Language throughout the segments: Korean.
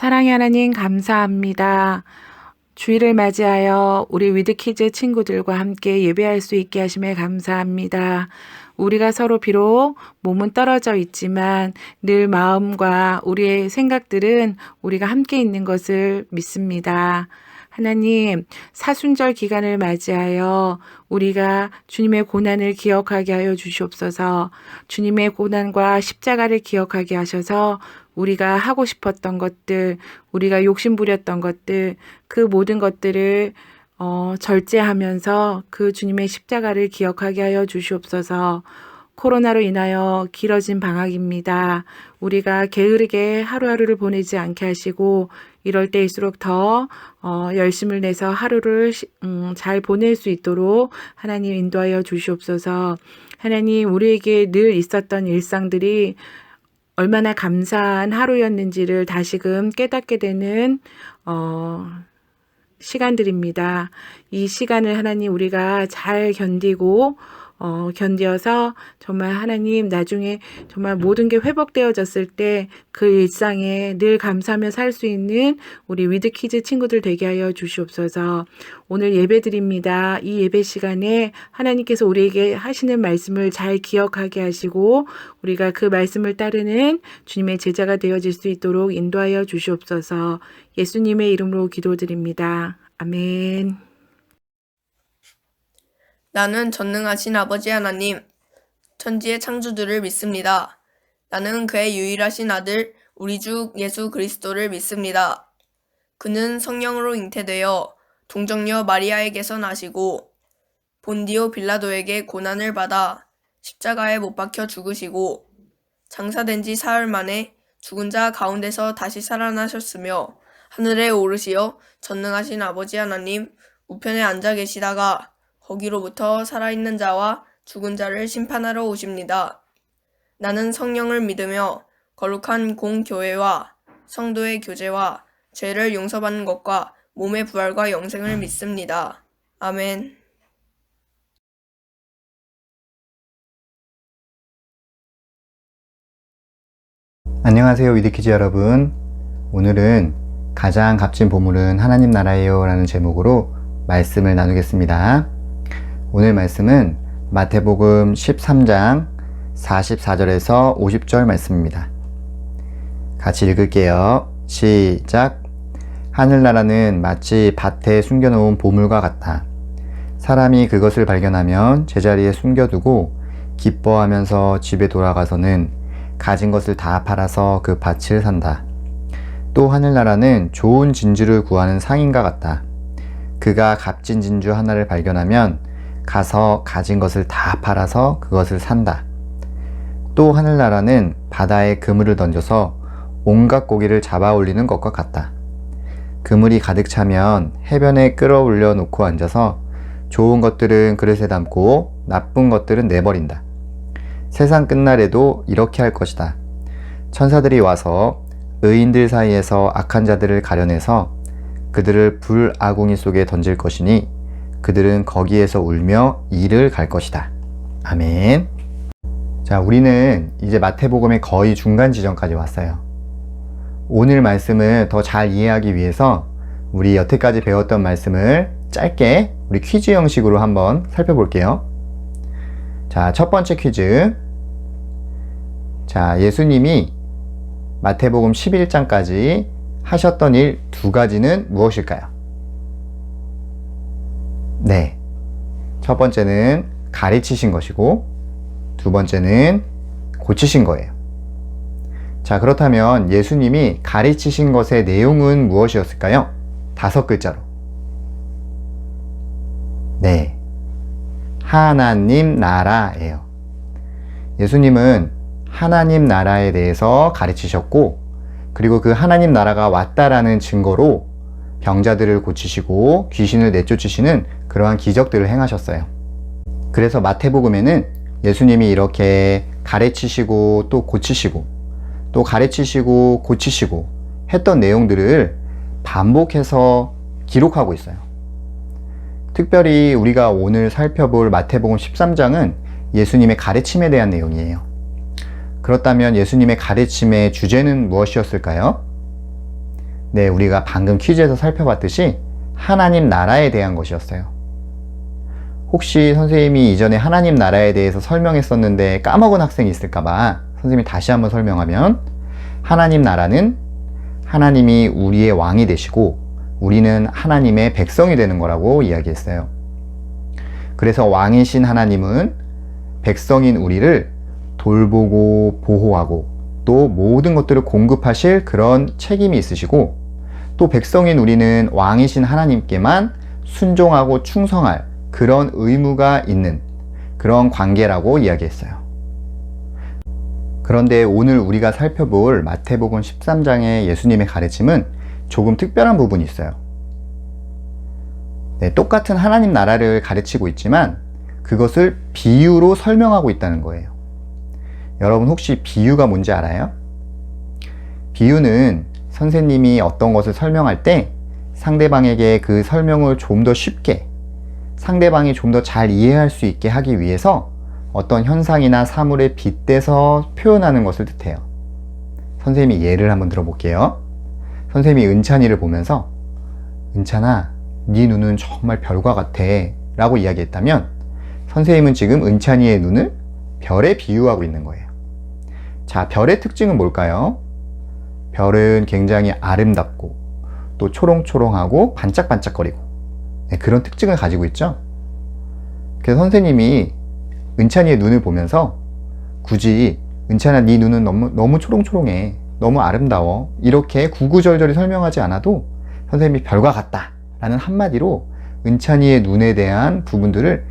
사랑의 하나님 감사합니다. 주일을 맞이하여 우리 위드키즈 친구들과 함께 예배할 수 있게 하심에 감사합니다. 우리가 서로 비록 몸은 떨어져 있지만 늘 마음과 우리의 생각들은 우리가 함께 있는 것을 믿습니다. 하나님, 사순절 기간을 맞이하여 우리가 주님의 고난을 기억하게 하여 주시옵소서. 주님의 고난과 십자가를 기억하게 하셔서 우리가 하고 싶었던 것들, 우리가 욕심부렸던 것들, 그 모든 것들을 절제하면서 그 주님의 십자가를 기억하게 하여 주시옵소서. 코로나로 인하여 길어진 방학입니다. 우리가 게으르게 하루하루를 보내지 않게 하시고 이럴 때일수록 더 열심을 내서 하루를 잘 보낼 수 있도록 하나님 인도하여 주시옵소서. 하나님, 우리에게 늘 있었던 일상들이 얼마나 감사한 하루였는지를 다시금 깨닫게 되는 시간들입니다. 이 시간을 하나님 우리가 잘 견디어서 정말 하나님 나중에 정말 모든 게 회복되어졌을 때 그 일상에 늘 감사하며 살 수 있는 우리 위드키즈 친구들 되게 하여 주시옵소서. 오늘 예배 드립니다. 이 예배 시간에 하나님께서 우리에게 하시는 말씀을 잘 기억하게 하시고 우리가 그 말씀을 따르는 주님의 제자가 되어질 수 있도록 인도하여 주시옵소서. 예수님의 이름으로 기도드립니다. 아멘. 나는 전능하신 아버지 하나님, 천지의 창조주를 믿습니다. 나는 그의 유일하신 아들, 우리 주 예수 그리스도를 믿습니다. 그는 성령으로 잉태되어 동정녀 마리아에게서 나시고 본디오 빌라도에게 고난을 받아 십자가에 못 박혀 죽으시고 장사된 지 사흘 만에 죽은 자 가운데서 다시 살아나셨으며 하늘에 오르시어 전능하신 아버지 하나님 우편에 앉아 계시다가 거기로부터 살아있는 자와 죽은 자를 심판하러 오십니다. 나는 성령을 믿으며 거룩한 공교회와 성도의 교제와 죄를 용서받는 것과 몸의 부활과 영생을 믿습니다. 아멘. 안녕하세요, 위드키즈 여러분. 오늘은 가장 값진 보물은 하나님 나라예요 라는 제목으로 말씀을 나누겠습니다. 오늘 말씀은 마태복음 13장 44절에서 50절 말씀입니다. 같이 읽을게요. 시작. 하늘나라는 마치 밭에 숨겨놓은 보물과 같다. 사람이 그것을 발견하면 제자리에 숨겨두고 기뻐하면서 집에 돌아가서는 가진 것을 다 팔아서 그 밭을 산다. 또 하늘나라는 좋은 진주를 구하는 상인과 같다. 그가 값진 진주 하나를 발견하면 가서 가진 것을 다 팔아서 그것을 산다. 또 하늘나라는 바다에 그물을 던져서 온갖 고기를 잡아 올리는 것과 같다. 그물이 가득 차면 해변에 끌어올려 놓고 앉아서 좋은 것들은 그릇에 담고 나쁜 것들은 내버린다. 세상 끝날에도 이렇게 할 것이다. 천사들이 와서 의인들 사이에서 악한 자들을 가려내서 그들을 불아궁이 속에 던질 것이니 그들은 거기에서 울며 이를 갈 것이다. 아멘. 자, 우리는 이제 마태복음의 거의 중간 지점까지 왔어요. 오늘 말씀을 더 잘 이해하기 위해서 우리 여태까지 배웠던 말씀을 짧게 우리 퀴즈 형식으로 한번 살펴볼게요. 자, 첫 번째 퀴즈. 자, 예수님이 마태복음 11장까지 하셨던 일 두 가지는 무엇일까요? 네. 첫 번째는 가르치신 것이고, 두 번째는 고치신 거예요. 자, 그렇다면 예수님이 가르치신 것의 내용은 무엇이었을까요? 5글자로. 네. 하나님 나라예요. 예수님은 하나님 나라에 대해서 가르치셨고, 그리고 그 하나님 나라가 왔다라는 증거로 병자들을 고치시고 귀신을 내쫓으시는 그러한 기적들을 행하셨어요. 그래서 마태복음에는 예수님이 이렇게 가르치시고 또 고치시고 또 가르치시고 고치시고 했던 내용들을 반복해서 기록하고 있어요. 특별히 우리가 오늘 살펴볼 마태복음 13장은 예수님의 가르침에 대한 내용이에요. 그렇다면 예수님의 가르침의 주제는 무엇이었을까요? 네, 우리가 방금 퀴즈에서 살펴봤듯이 하나님 나라에 대한 것이었어요. 혹시 선생님이 이전에 하나님 나라에 대해서 설명했었는데 까먹은 학생이 있을까봐 선생님이 다시 한번 설명하면, 하나님 나라는 하나님이 우리의 왕이 되시고 우리는 하나님의 백성이 되는 거라고 이야기했어요. 그래서 왕이신 하나님은 백성인 우리를 돌보고 보호하고 또 모든 것들을 공급하실 그런 책임이 있으시고, 또 백성인 우리는 왕이신 하나님께만 순종하고 충성할 그런 의무가 있는 그런 관계라고 이야기했어요. 그런데 오늘 우리가 살펴볼 마태복음 13장의 예수님의 가르침은 조금 특별한 부분이 있어요. 네, 똑같은 하나님 나라를 가르치고 있지만 그것을 비유로 설명하고 있다는 거예요. 여러분 혹시 비유가 뭔지 알아요? 비유는 선생님이 어떤 것을 설명할 때 상대방에게 그 설명을 좀 더 쉽게, 상대방이 좀 더 잘 이해할 수 있게 하기 위해서 어떤 현상이나 사물에 빗대서 표현하는 것을 뜻해요. 선생님이 예를 한번 들어볼게요. 선생님이 은찬이를 보면서 은찬아, 네 눈은 정말 별과 같아 라고 이야기했다면, 선생님은 지금 은찬이의 눈을 별에 비유하고 있는 거예요. 자, 별의 특징은 뭘까요? 별은 굉장히 아름답고 또 초롱초롱하고 반짝반짝거리고, 네, 그런 특징을 가지고 있죠. 그래서 선생님이 은찬이의 눈을 보면서 굳이 은찬아, 네 눈은 너무 초롱초롱해, 너무 아름다워, 이렇게 구구절절히 설명하지 않아도 선생님이 별과 같다 라는 한마디로 은찬이의 눈에 대한 부분들을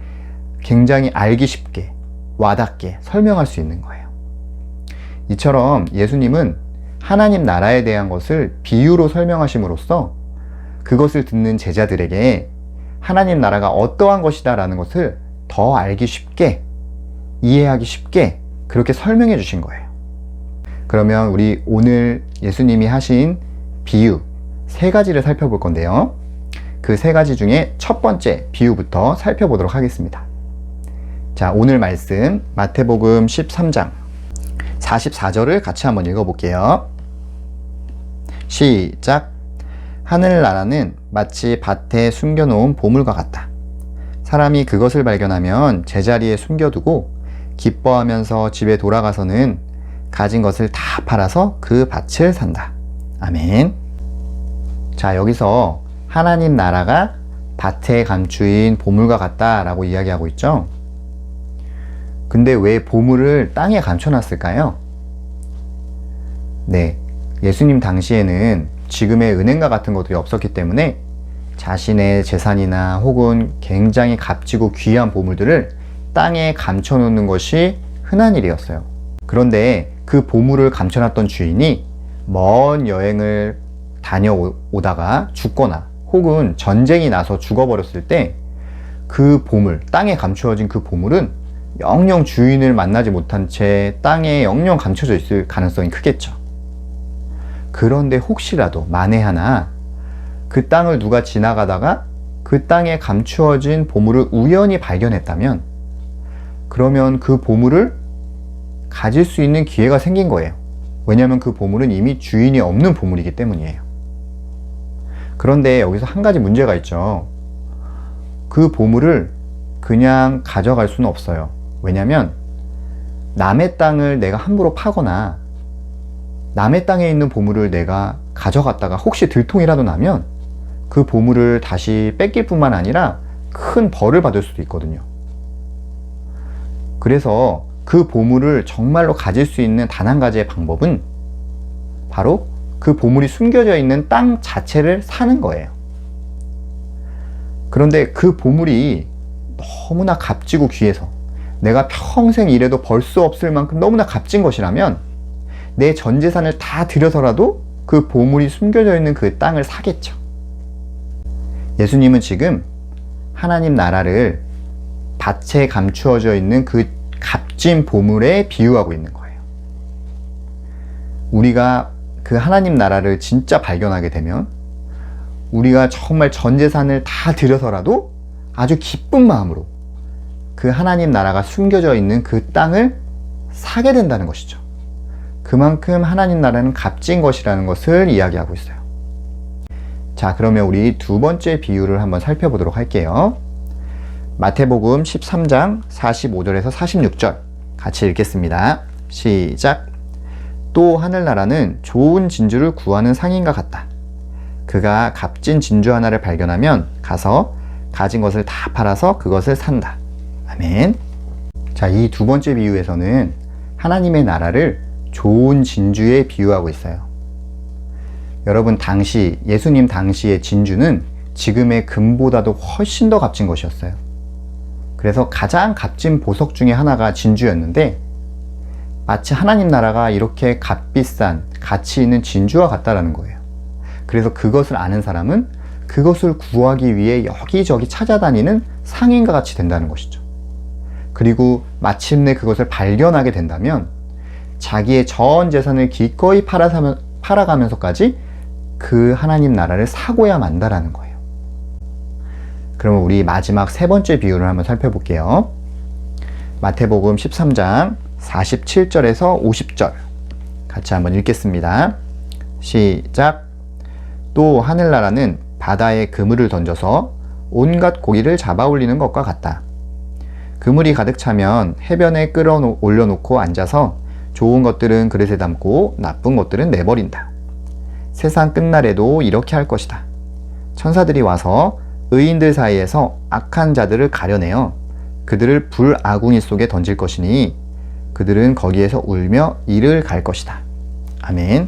굉장히 알기 쉽게 와닿게 설명할 수 있는 거예요. 이처럼 예수님은 하나님 나라에 대한 것을 비유로 설명하심으로써 그것을 듣는 제자들에게 하나님 나라가 어떠한 것이다 라는 것을 더 알기 쉽게, 이해하기 쉽게 그렇게 설명해 주신 거예요. 그러면 우리 오늘 예수님이 하신 비유 3가지를 살펴볼 건데요. 그 3가지 중에 첫 번째 비유부터 살펴보도록 하겠습니다. 자, 오늘 말씀 마태복음 13장 44절을 같이 한번 읽어볼게요. 시작. 하늘나라는 마치 밭에 숨겨놓은 보물과 같다. 사람이 그것을 발견하면 제자리에 숨겨두고 기뻐하면서 집에 돌아가서는 가진 것을 다 팔아서 그 밭을 산다. 아멘. 자, 여기서 하나님 나라가 밭에 감추인 보물과 같다라고 이야기하고 있죠. 근데 왜 보물을 땅에 감춰놨을까요? 네, 예수님 당시에는 지금의 은행가 같은 것들이 없었기 때문에 자신의 재산이나 혹은 굉장히 값지고 귀한 보물들을 땅에 감춰놓는 것이 흔한 일이었어요. 그런데 그 보물을 감춰놨던 주인이 먼 여행을 다녀오다가 죽거나 혹은 전쟁이 나서 죽어버렸을 때 그 보물, 땅에 감추어진 그 보물은 영영 주인을 만나지 못한 채 땅에 영영 감춰져 있을 가능성이 크겠죠. 그런데 혹시라도 만에 하나 그 땅을 누가 지나가다가 그 땅에 감추어진 보물을 우연히 발견했다면, 그러면 그 보물을 가질 수 있는 기회가 생긴 거예요. 왜냐하면 그 보물은 이미 주인이 없는 보물이기 때문이에요. 그런데 여기서 한 가지 문제가 있죠. 그 보물을 그냥 가져갈 수는 없어요. 왜냐하면 남의 땅을 내가 함부로 파거나 남의 땅에 있는 보물을 내가 가져갔다가 혹시 들통이라도 나면 그 보물을 다시 뺏길 뿐만 아니라 큰 벌을 받을 수도 있거든요. 그래서 그 보물을 정말로 가질 수 있는 단 한 가지의 방법은 바로 그 보물이 숨겨져 있는 땅 자체를 사는 거예요. 그런데 그 보물이 너무나 값지고 귀해서 내가 평생 일해도 벌 수 없을 만큼 너무나 값진 것이라면 내 전 재산을 다 들여서라도 그 보물이 숨겨져 있는 그 땅을 사겠죠. 예수님은 지금 하나님 나라를 밭에 감추어져 있는 그 값진 보물에 비유하고 있는 거예요. 우리가 그 하나님 나라를 진짜 발견하게 되면 우리가 정말 전 재산을 다 들여서라도 아주 기쁜 마음으로 그 하나님 나라가 숨겨져 있는 그 땅을 사게 된다는 것이죠. 그만큼 하나님 나라는 값진 것이라는 것을 이야기하고 있어요. 자, 그러면 우리 두 번째 비유를 한번 살펴보도록 할게요. 마태복음 13장 45절에서 46절 같이 읽겠습니다. 시작. 또 하늘나라는 좋은 진주를 구하는 상인과 같다. 그가 값진 진주 하나를 발견하면 가서 가진 것을 다 팔아서 그것을 산다. 아멘. 자, 이 두 번째 비유에서는 하나님의 나라를 좋은 진주에 비유하고 있어요. 여러분, 예수님 당시의 진주는 지금의 금보다도 훨씬 더 값진 것이었어요. 그래서 가장 값진 보석 중에 하나가 진주였는데, 마치 하나님 나라가 이렇게 값비싼 가치 있는 진주와 같다라는 거예요. 그래서 그것을 아는 사람은 그것을 구하기 위해 여기저기 찾아다니는 상인과 같이 된다는 것이죠. 그리고 마침내 그것을 발견하게 된다면 자기의 전 재산을 기꺼이 팔아가면서까지 그 하나님 나라를 사고야 만다라는 거예요. 그러면 우리 마지막 세 번째 비유를 한번 살펴볼게요. 마태복음 13장 47절에서 50절 같이 한번 읽겠습니다. 시작. 또 하늘나라는 바다에 그물을 던져서 온갖 고기를 잡아 올리는 것과 같다. 그물이 가득 차면 해변에 올려놓고 앉아서 좋은 것들은 그릇에 담고 나쁜 것들은 내버린다. 세상 끝날에도 이렇게 할 것이다. 천사들이 와서 의인들 사이에서 악한 자들을 가려내어 그들을 불아궁이 속에 던질 것이니 그들은 거기에서 울며 이를 갈 것이다. 아멘.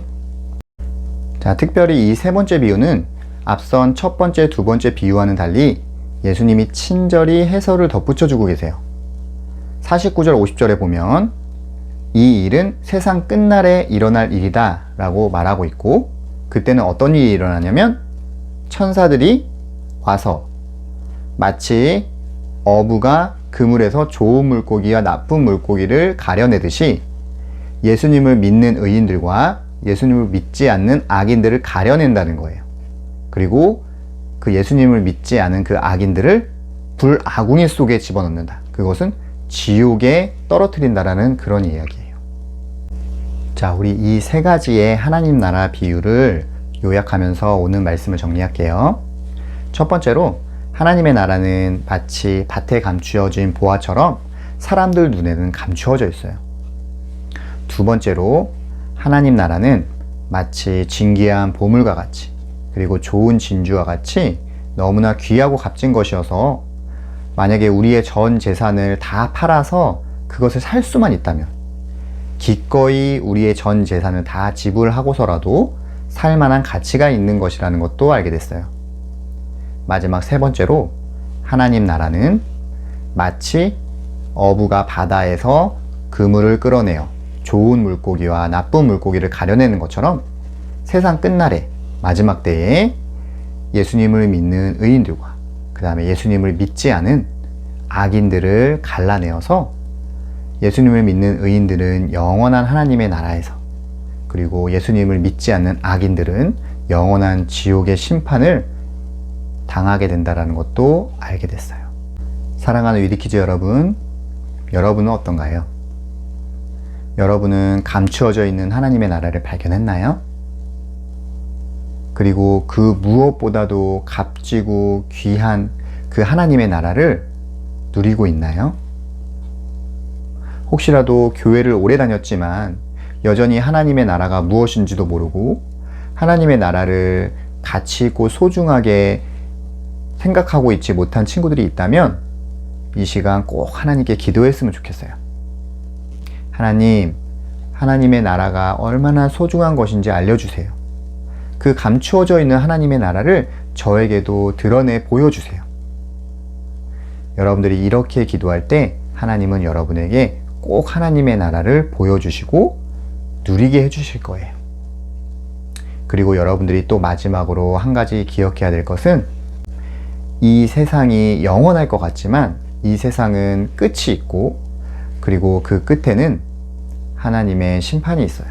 자, 특별히 이 세 번째 비유는 앞선 첫 번째, 두 번째 비유와는 달리 예수님이 친절히 해설을 덧붙여주고 계세요. 49절, 50절에 보면 이 일은 세상 끝날에 일어날 일이다 라고 말하고 있고, 그때는 어떤 일이 일어나냐면 천사들이 와서 마치 어부가 그물에서 좋은 물고기와 나쁜 물고기를 가려내듯이 예수님을 믿는 의인들과 예수님을 믿지 않는 악인들을 가려낸다는 거예요. 그리고 그 예수님을 믿지 않은 그 악인들을 불아궁이 속에 집어넣는다. 그것은 지옥에 떨어뜨린다라는 그런 이야기예요. 자, 우리 이 세 가지의 하나님 나라 비유를 요약하면서 오늘 말씀을 정리할게요. 첫 번째로, 하나님의 나라는 마치 밭에 감추어진 보화처럼 사람들 눈에는 감추어져 있어요. 두 번째로, 하나님 나라는 마치 진귀한 보물과 같이, 그리고 좋은 진주와 같이 너무나 귀하고 값진 것이어서 만약에 우리의 전 재산을 다 팔아서 그것을 살 수만 있다면 기꺼이 우리의 전 재산을 다 지불하고서라도 살 만한 가치가 있는 것이라는 것도 알게 됐어요. 마지막 세 번째로, 하나님 나라는 마치 어부가 바다에서 그물을 끌어내어 좋은 물고기와 나쁜 물고기를 가려내는 것처럼 세상 끝날에, 마지막 때에 예수님을 믿는 의인들과 그 다음에 예수님을 믿지 않은 악인들을 갈라내어서 예수님을 믿는 의인들은 영원한 하나님의 나라에서, 그리고 예수님을 믿지 않는 악인들은 영원한 지옥의 심판을 당하게 된다는 것도 알게 됐어요. 사랑하는 위드키즈 여러분, 여러분은 어떤가요? 여러분은 감추어져 있는 하나님의 나라를 발견했나요? 그리고 그 무엇보다도 값지고 귀한 그 하나님의 나라를 누리고 있나요? 혹시라도 교회를 오래 다녔지만 여전히 하나님의 나라가 무엇인지도 모르고 하나님의 나라를 가치 있고 소중하게 생각하고 있지 못한 친구들이 있다면 이 시간 꼭 하나님께 기도했으면 좋겠어요. 하나님, 하나님의 나라가 얼마나 소중한 것인지 알려주세요. 그 감추어져 있는 하나님의 나라를 저에게도 드러내 보여주세요. 여러분들이 이렇게 기도할 때 하나님은 여러분에게 꼭 하나님의 나라를 보여주시고 누리게 해주실 거예요. 그리고 여러분들이 또 마지막으로 한 가지 기억해야 될 것은, 이 세상이 영원할 것 같지만 이 세상은 끝이 있고, 그리고 그 끝에는 하나님의 심판이 있어요.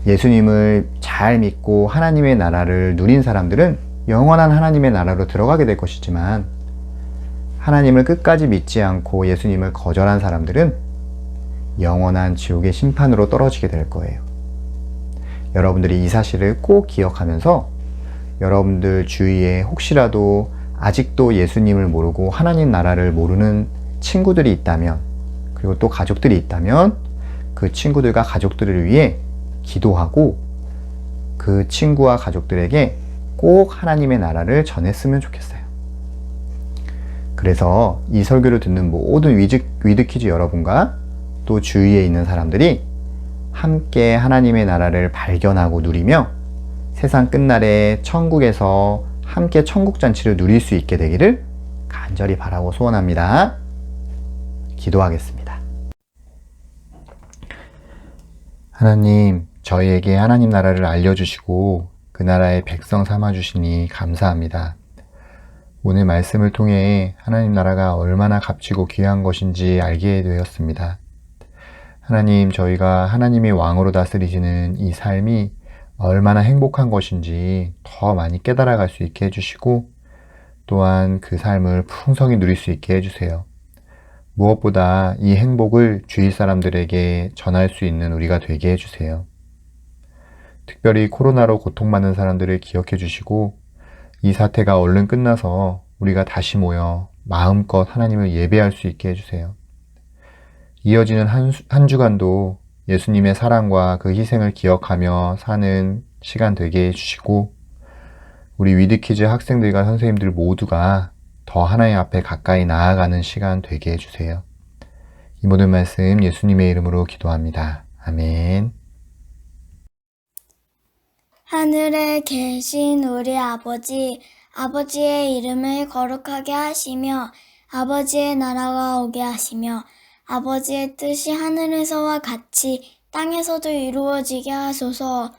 예수님을 잘 믿고 하나님의 나라를 누린 사람들은 영원한 하나님의 나라로 들어가게 될 것이지만, 하나님을 끝까지 믿지 않고 예수님을 거절한 사람들은 영원한 지옥의 심판으로 떨어지게 될 거예요. 여러분들이 이 사실을 꼭 기억하면서 여러분들 주위에 혹시라도 아직도 예수님을 모르고 하나님 나라를 모르는 친구들이 있다면, 그리고 또 가족들이 있다면 그 친구들과 가족들을 위해 기도하고 그 친구와 가족들에게 꼭 하나님의 나라를 전했으면 좋겠어요. 그래서 이 설교를 듣는 모든 위드키즈 여러분과 또 주위에 있는 사람들이 함께 하나님의 나라를 발견하고 누리며 세상 끝날에 천국에서 함께 천국잔치를 누릴 수 있게 되기를 간절히 바라고 소원합니다. 기도하겠습니다. 하나님, 저희에게 하나님 나라를 알려주시고 그 나라의 백성 삼아주시니 감사합니다. 오늘 말씀을 통해 하나님 나라가 얼마나 값지고 귀한 것인지 알게 되었습니다. 하나님, 저희가 하나님의 왕으로 다스리시는 이 삶이 얼마나 행복한 것인지 더 많이 깨달아갈 수 있게 해주시고 또한 그 삶을 풍성히 누릴 수 있게 해주세요. 무엇보다 이 행복을 주위 사람들에게 전할 수 있는 우리가 되게 해주세요. 특별히 코로나로 고통받는 사람들을 기억해 주시고 이 사태가 얼른 끝나서 우리가 다시 모여 마음껏 하나님을 예배할 수 있게 해주세요. 이어지는 한 주간도 예수님의 사랑과 그 희생을 기억하며 사는 시간 되게 해주시고 우리 위드키즈 학생들과 선생님들 모두가 더 하나님 앞에 가까이 나아가는 시간 되게 해주세요. 이 모든 말씀 예수님의 이름으로 기도합니다. 아멘. 하늘에 계신 우리 아버지, 아버지의 이름을 거룩하게 하시며 아버지의 나라가 오게 하시며 아버지의 뜻이 하늘에서와 같이 땅에서도 이루어지게 하소서.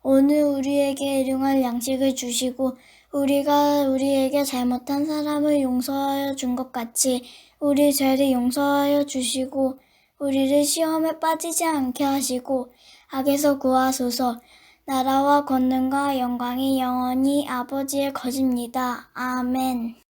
오늘 우리에게 일용할 양식을 주시고 우리가 우리에게 잘못한 사람을 용서하여 준 것 같이 우리 죄를 용서하여 주시고 우리를 시험에 빠지지 않게 하시고 악에서 구하소서. 나라와 권능과 영광이 영원히 아버지의 것입니다. 아멘.